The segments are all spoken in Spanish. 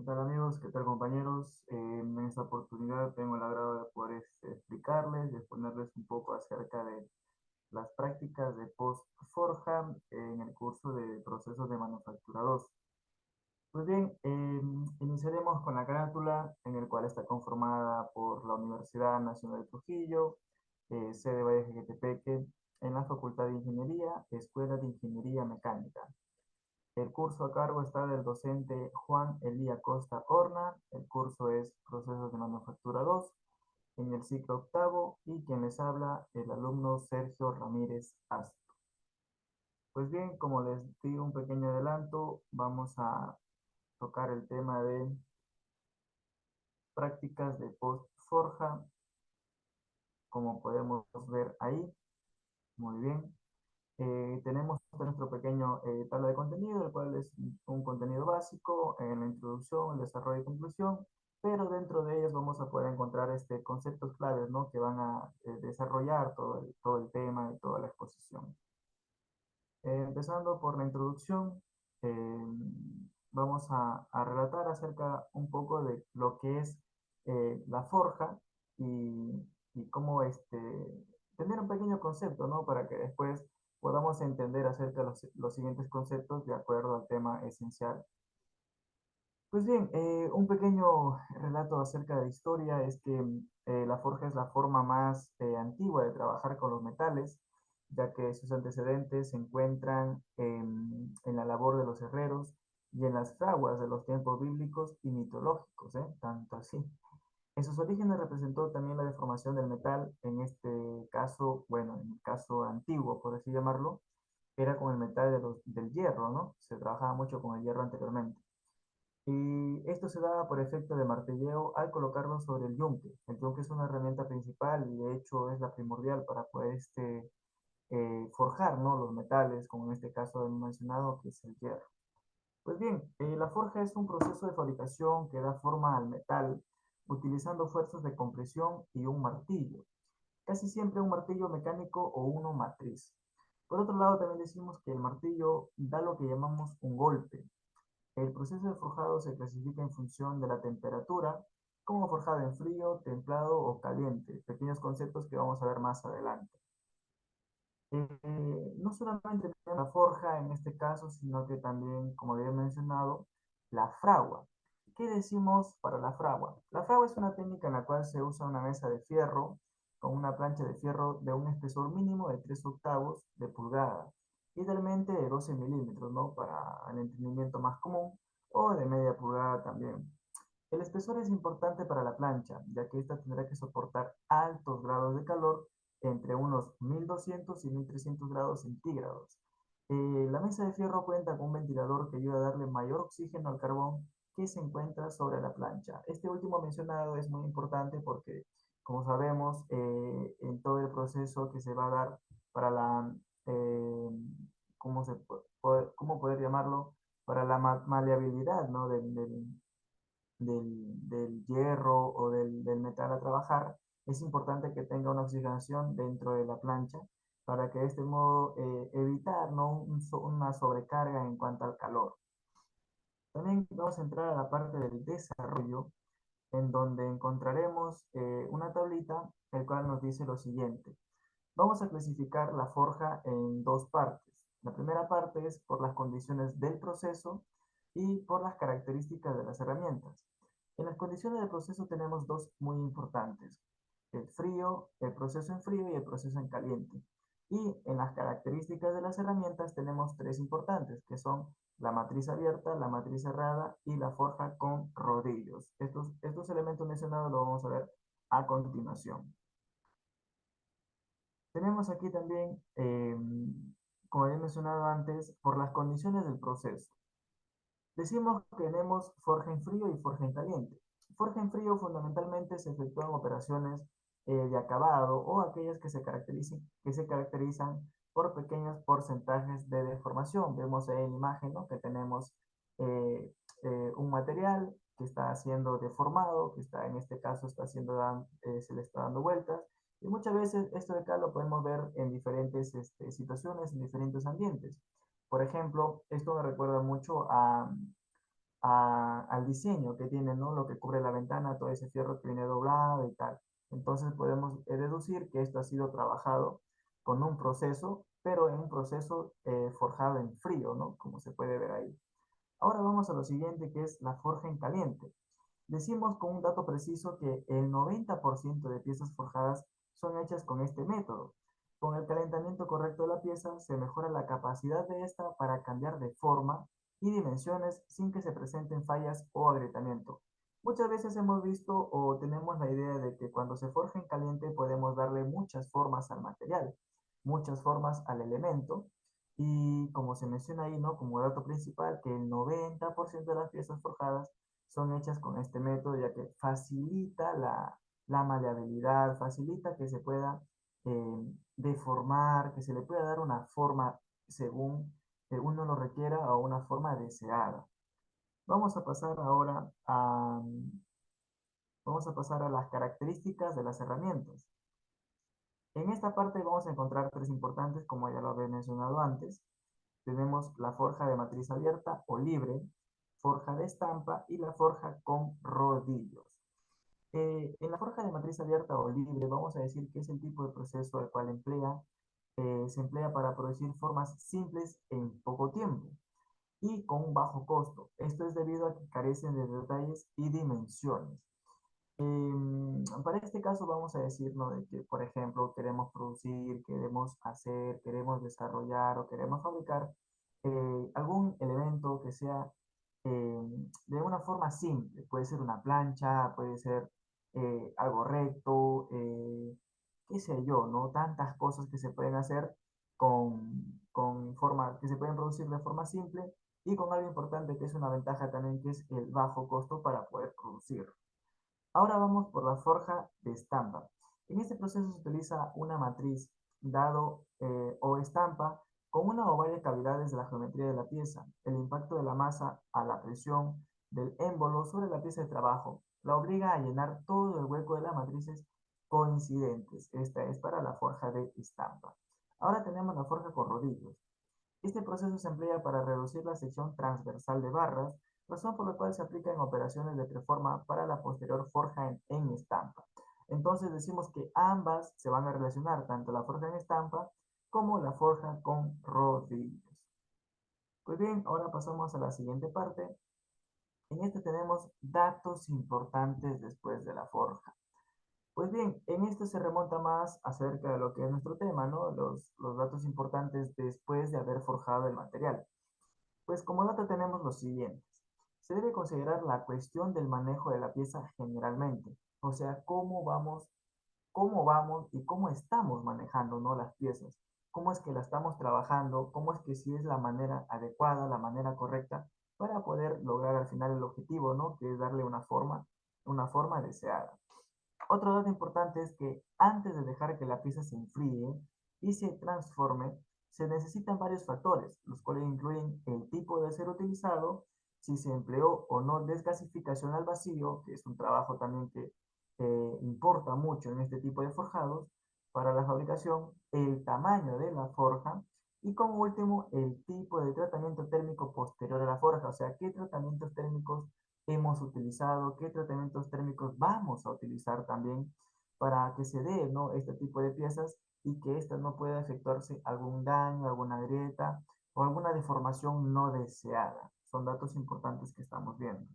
tal amigos? ¿Qué tal compañeros? En esta oportunidad tengo el agrado de poder explicarles, de exponerles un poco acerca de las prácticas de post-forja en el curso de procesos de manufactura 2. Pues bien, iniciaremos con la carátula en el cual está conformada por la Universidad Nacional de Trujillo, sede Valle de Jequetepeque, en la Facultad de Ingeniería, Escuela de Ingeniería Mecánica. El curso a cargo está del docente Juan Elía Costa Horna. El curso es Procesos de Manufactura 2 en el ciclo octavo y quien les habla, el alumno Sergio Ramírez Astro. Pues bien, como les di un pequeño adelanto, vamos a tocar el tema de prácticas de post-forja, como podemos ver ahí. Muy bien. Tenemos nuestro pequeño tabla de contenido, el cual es un contenido básico en la introducción, el desarrollo y conclusión, pero dentro de ellos vamos a poder encontrar conceptos claves, ¿no? Que van a desarrollar todo el tema y toda la exposición. Empezando por la introducción, eh, vamos a relatar acerca un poco de lo que es la forja y cómo tener un pequeño concepto, ¿no? Para que después podamos entender acerca de los siguientes conceptos de acuerdo al tema esencial. Pues bien, un pequeño relato acerca de la historia es que la forja es la forma más antigua de trabajar con los metales, ya que sus antecedentes se encuentran en la labor de los herreros y en las fraguas de los tiempos bíblicos y mitológicos, tanto así. En sus orígenes representó también la deformación del metal, en este caso, bueno, en el caso antiguo, por así llamarlo, era con el metal del hierro, ¿no? Se trabajaba mucho con el hierro anteriormente. Y esto se daba por efecto de martilleo al colocarlo sobre el yunque. El yunque es una herramienta principal y de hecho es la primordial para poder forjar, ¿no? Los metales, como en este caso hemos mencionado, que es el hierro. Pues bien, la forja es un proceso de fabricación que da forma al metal utilizando fuerzas de compresión y un martillo. Casi siempre un martillo mecánico o uno matriz. Por otro lado, también decimos que el martillo da lo que llamamos un golpe. El proceso de forjado se clasifica en función de la temperatura, como forjado en frío, templado o caliente, pequeños conceptos que vamos a ver más adelante. No solamente tenemos la forja en este caso, sino que también, como había mencionado, la fragua. ¿Qué decimos para la fragua? La fragua es una técnica en la cual se usa una mesa de fierro con una plancha de fierro de un espesor mínimo de 3 octavos de pulgada, idealmente de 12 milímetros, ¿no? Para el entendimiento más común, o de media pulgada también. El espesor es importante para la plancha, ya que ésta tendrá que soportar altos grados de calor entre unos 1200 y 1300 grados centígrados. La mesa de fierro cuenta con un ventilador que ayuda a darle mayor oxígeno al carbón que se encuentra sobre la plancha. Este último mencionado es muy importante porque, como sabemos, en todo el proceso que se va a dar para eh, ¿cómo poder llamarlo? Para la maleabilidad, ¿no? del hierro o del metal a trabajar, es importante que tenga una oxigenación dentro de la plancha para que de este modo evitar, ¿no? Una sobrecarga en cuanto al calor. También vamos a entrar a la parte del desarrollo, en donde encontraremos una tablita, el cual nos dice lo siguiente. Vamos a clasificar la forja en dos partes. La primera parte es por las condiciones del proceso y por las características de las herramientas. En las condiciones del proceso tenemos dos muy importantes, el frío, el proceso en frío y el proceso en caliente. Y en las características de las herramientas tenemos tres importantes, que son la matriz abierta, la matriz cerrada y la forja con rodillos. Estos elementos mencionados los vamos a ver a continuación. Tenemos aquí también, como había mencionado antes, por las condiciones del proceso. Decimos que tenemos forja en frío y forja en caliente. Forja en frío fundamentalmente se efectúan operaciones de acabado o aquellas que se caracterizan por pequeños porcentajes de deformación. Vemos ahí en la imagen, ¿no? Que tenemos eh, un material que está siendo deformado, que está en este caso se le está dando vueltas. Y muchas veces esto de acá lo podemos ver en diferentes situaciones, en diferentes ambientes. Por ejemplo, esto me recuerda mucho al diseño que tiene, ¿no? Lo que cubre la ventana, todo ese fierro que viene doblado y tal. Entonces podemos deducir que esto ha sido trabajado con un proceso, pero en un proceso forjado en frío, ¿no? Como se puede ver ahí. Ahora vamos a lo siguiente, que es la forja en caliente. Decimos con un dato preciso que el 90% de piezas forjadas son hechas con este método. Con el calentamiento correcto de la pieza se mejora la capacidad de esta para cambiar de forma y dimensiones sin que se presenten fallas o agrietamiento. Muchas veces hemos visto o tenemos la idea de que cuando se forja en caliente podemos darle muchas formas al material, muchas formas al elemento, y como se menciona ahí, ¿no? Como dato principal, que el 90% de las piezas forjadas son hechas con este método, ya que facilita la maleabilidad, facilita que se pueda deformar, que se le pueda dar una forma según uno lo requiera o una forma deseada. Vamos a pasar ahora vamos a pasar a las características de las herramientas. En esta parte vamos a encontrar tres importantes, como ya lo había mencionado antes. Tenemos la forja de matriz abierta o libre, forja de estampa y la forja con rodillos. En la forja de matriz abierta o libre vamos a decir que es el tipo de proceso el cual se emplea para producir formas simples en poco tiempo y con un bajo costo. Esto es debido a que carecen de detalles y dimensiones. Para este caso vamos a decir, ¿no? De que, por ejemplo, queremos producir, queremos hacer, queremos desarrollar o queremos fabricar algún elemento que sea de una forma simple. Puede ser una plancha, puede ser algo recto, qué sé yo, ¿no? Tantas cosas que se pueden hacer con forma, que se pueden producir de forma simple y con algo importante que es una ventaja también, que es el bajo costo para poder producir. Ahora vamos por la forja de estampa. En este proceso se utiliza una matriz, dado o estampa con una o varias cavidades de la geometría de la pieza. El impacto de la masa a la presión del émbolo sobre la pieza de trabajo la obliga a llenar todo el hueco de las matrices coincidentes. Esta es para la forja de estampa. Ahora tenemos la forja con rodillos. Este proceso se emplea para reducir la sección transversal de barras, razón por la cual se aplica en operaciones de preforma para la posterior forja en estampa. Entonces decimos que ambas se van a relacionar, tanto la forja en estampa como la forja con rodillos. Pues bien, ahora pasamos a la siguiente parte. En este tenemos datos importantes después de la forja. Pues bien, en esto se remonta más acerca de lo que es nuestro tema, ¿no? Los datos importantes después de haber forjado el material. Pues como dato tenemos los siguientes. Se debe considerar la cuestión del manejo de la pieza generalmente, o sea, cómo vamos y cómo estamos manejando, ¿no? Las piezas, cómo es que la estamos trabajando, cómo es que si es la manera adecuada, la manera correcta para poder lograr al final el objetivo, ¿no? Que es darle una forma deseada. Otro dato importante es que antes de dejar que la pieza se enfríe y se transforme, se necesitan varios factores, los cuales incluyen el tipo de acero utilizado, si se empleó o no desgasificación al vacío, que es un trabajo también que importa mucho en este tipo de forjados, para la fabricación, el tamaño de la forja y como último el tipo de tratamiento térmico posterior a la forja, o sea, qué tratamientos térmicos hemos utilizado, qué tratamientos térmicos vamos a utilizar también para que se dé, ¿no? Este tipo de piezas y que ésta no pueda efectuarse algún daño, alguna grieta o alguna deformación no deseada. Son datos importantes que estamos viendo.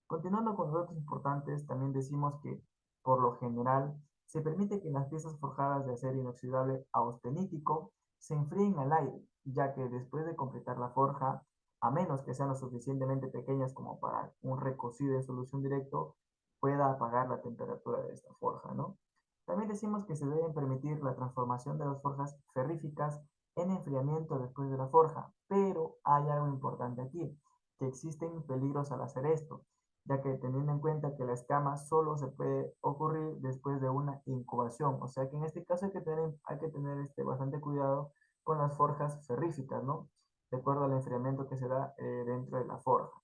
Continuando con los datos importantes, también decimos que, por lo general, se permite que las piezas forjadas de acero inoxidable austenítico se enfríen al aire, ya que después de completar la forja, a menos que sean lo suficientemente pequeñas como para un recocido en solución directo, pueda apagar la temperatura de esta forja, ¿no? También decimos que se debe permitir la transformación de las forjas ferríficas en enfriamiento después de la forja, pero hay algo importante aquí, que existen peligros al hacer esto, ya que teniendo en cuenta que la escama solo se puede ocurrir después de una incubación. O sea que en este caso hay que tener bastante cuidado con las forjas ferríficas, ¿no? De acuerdo al enfriamiento que se da dentro de la forja.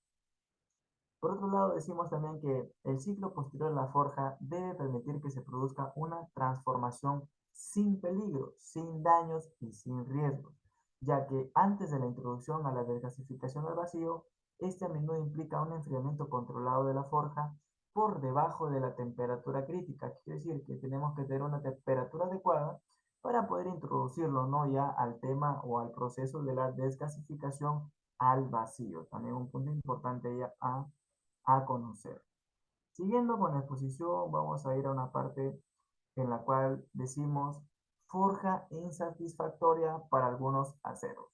Por otro lado, decimos también que el ciclo posterior a la forja debe permitir que se produzca una transformación sin peligro, sin daños y sin riesgos. ya que antes de la introducción a la desgasificación al vacío, este a menudo implica un enfriamiento controlado de la forja por debajo de la temperatura crítica. Quiere decir que tenemos que tener una temperatura adecuada para poder introducirlo, ¿no? Ya al tema o al proceso de la desgasificación al vacío. También un punto importante ya a conocer. Siguiendo con la exposición, vamos a ir a una parte en la cual decimos forja insatisfactoria para algunos aceros.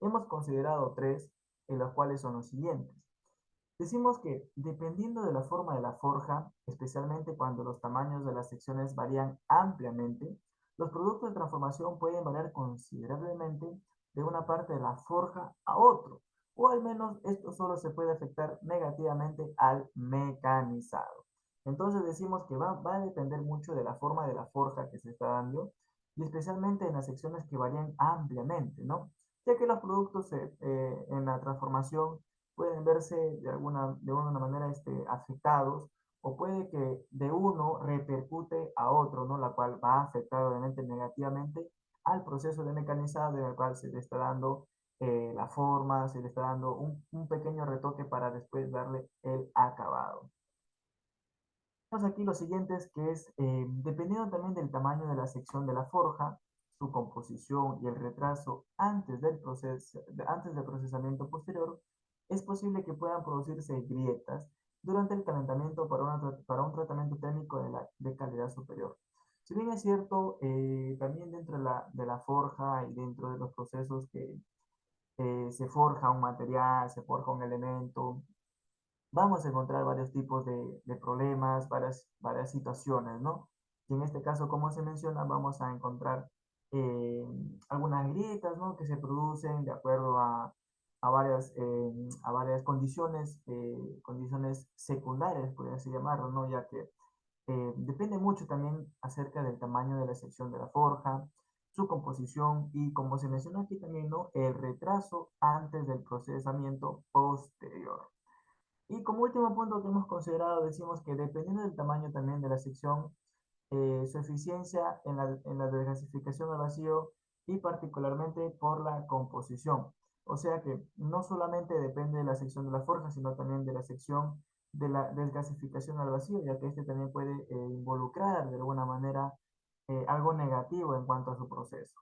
Hemos considerado tres, en los cuales son los siguientes. Decimos que dependiendo de la forma de la forja, especialmente cuando los tamaños de las secciones varían ampliamente, los productos de transformación pueden variar considerablemente de una parte de la forja a otro, o al menos esto solo se puede afectar negativamente al mecanizado. Entonces decimos que va a depender mucho de la forma de la forja que se está dando y especialmente en las secciones que varían ampliamente, ¿no? Ya que los productos en la transformación pueden verse de alguna manera afectados o puede que de uno repercute a otro, ¿no? La cual va a afectar obviamente negativamente al proceso de mecanizado en el cual se le está dando la forma, se le está dando un pequeño retoque para después darle el acabado. Tenemos aquí los siguientes que es, dependiendo también del tamaño de la sección de la forja, su composición y el retraso antes del procesamiento posterior, es posible que puedan producirse grietas durante el calentamiento para un tratamiento térmico de calidad superior. Si bien es cierto, también dentro de la forja y dentro de los procesos que se forja un material, se forja un elemento, vamos a encontrar varios tipos de problemas, varias situaciones, ¿no? Y en este caso, como se menciona, vamos a encontrar eh, algunas grietas, ¿no? Que se producen de acuerdo a varias condiciones secundarias, por así llamarlo, ¿no? Ya que depende mucho también acerca del tamaño de la sección de la forja, su composición y, como se menciona aquí también, ¿no? El retraso antes del procesamiento posterior. Y como último punto que hemos considerado, decimos que dependiendo del tamaño también de la sección, su eficiencia en la desgasificación al vacío y particularmente por la composición. O sea que no solamente depende de la sección de la forja, sino también de la sección de la desgasificación al vacío, ya que este también puede involucrar de alguna manera algo negativo en cuanto a su proceso.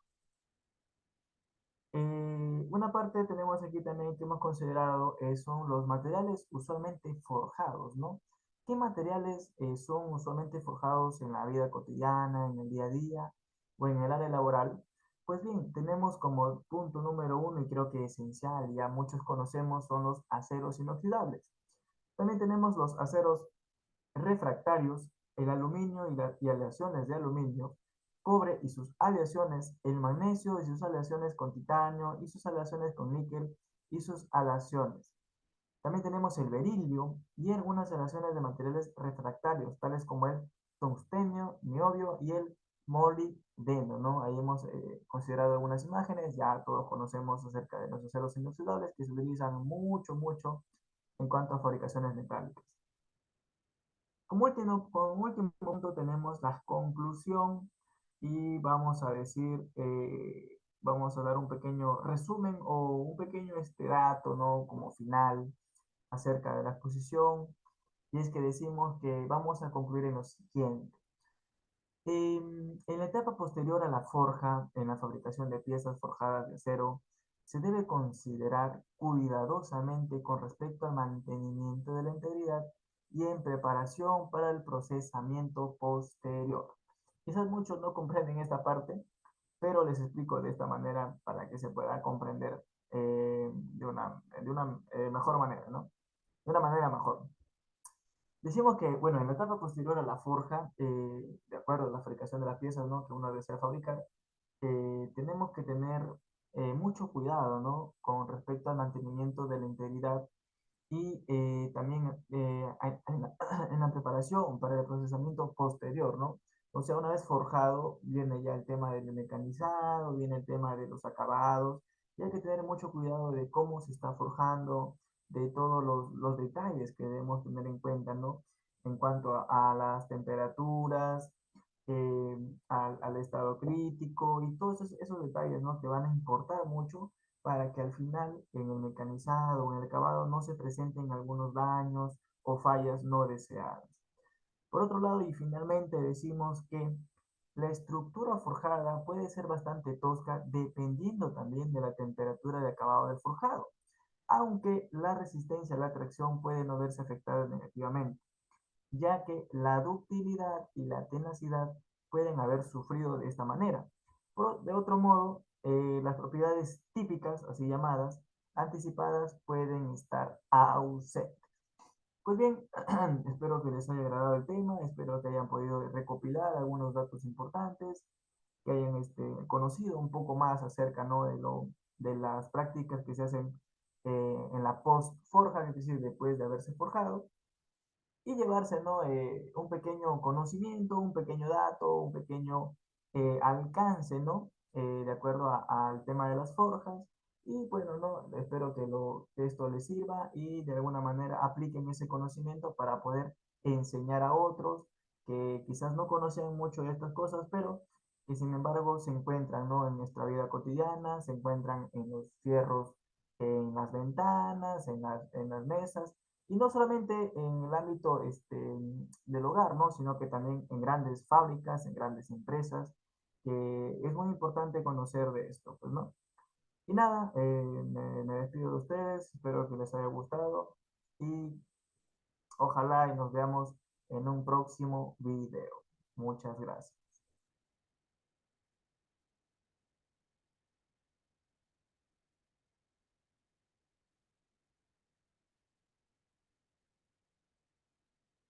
Una parte tenemos aquí también que hemos considerado son los materiales usualmente forjados, ¿no? ¿Qué materiales son usualmente forjados en la vida cotidiana, en el día a día o en el área laboral? Pues bien, tenemos como punto número uno y creo que esencial, ya muchos conocemos, son los aceros inoxidables. También tenemos los aceros refractarios, el aluminio y aleaciones de aluminio, cobre y sus aleaciones, el magnesio y sus aleaciones con titanio y sus aleaciones con níquel y sus aleaciones. También tenemos el berilio y algunas aleaciones de materiales refractarios, tales como el tungstenio, niobio y el molibdeno, ¿no? Ahí hemos considerado algunas imágenes, ya todos conocemos acerca de los aceros inoxidables que se utilizan mucho, mucho en cuanto a fabricaciones metálicas. Como último punto tenemos la conclusión y vamos a dar un pequeño resumen o un pequeño dato, ¿no? Como final acerca de la exposición. Y es que decimos que vamos a concluir en lo siguiente. En la etapa posterior a la forja, en la fabricación de piezas forjadas de acero, se debe considerar cuidadosamente con respecto al mantenimiento de la integridad y en preparación para el procesamiento posterior. Quizás muchos no comprenden esta parte, pero les explico de esta manera para que se pueda comprender de una mejor manera, ¿no? De una manera mejor. Decimos que, bueno, en la etapa posterior a la forja, de acuerdo a la fabricación de las piezas, ¿no? Que uno desea fabricar, tenemos que tener mucho cuidado, ¿no? Con respecto al mantenimiento de la integridad y también en la preparación para el procesamiento posterior, ¿no? O sea, una vez forjado, viene ya el tema del mecanizado, viene el tema de los acabados, y hay que tener mucho cuidado de cómo se está forjando, de todos los detalles que debemos tener en cuenta, ¿no? En cuanto a las temperaturas, al estado crítico y todos esos detalles, ¿no? Que van a importar mucho para que al final en el mecanizado o en el acabado no se presenten algunos daños o fallas no deseadas. Por otro lado, y finalmente decimos que la estructura forjada puede ser bastante tosca dependiendo también de la temperatura de acabado del forjado, aunque la resistencia a la tracción puede no verse afectada negativamente, ya que la ductilidad y la tenacidad pueden haber sufrido de esta manera. De otro modo, las propiedades típicas, así llamadas, anticipadas, pueden estar ausentes. Pues bien, espero que les haya agradado el tema, espero que hayan podido recopilar algunos datos importantes, que hayan conocido un poco más acerca, ¿no? de las prácticas que se hacen en la post-forja, es decir, después de haberse forjado, y llevarse, ¿no? Un pequeño conocimiento, un pequeño dato, un pequeño alcance, ¿no? De acuerdo al tema de las forjas. Y bueno, ¿no? Espero que esto les sirva y de alguna manera apliquen ese conocimiento para poder enseñar a otros que quizás no conocen mucho de estas cosas, pero que sin embargo se encuentran, ¿no? En nuestra vida cotidiana, se encuentran en los fierros, en las ventanas, en las mesas, y no solamente en el ámbito del hogar, ¿no? Sino que también en grandes fábricas, en grandes empresas, que es muy importante conocer de esto, pues, ¿no? Y nada, me despido de ustedes, espero que les haya gustado y ojalá y nos veamos en un próximo video. Muchas gracias.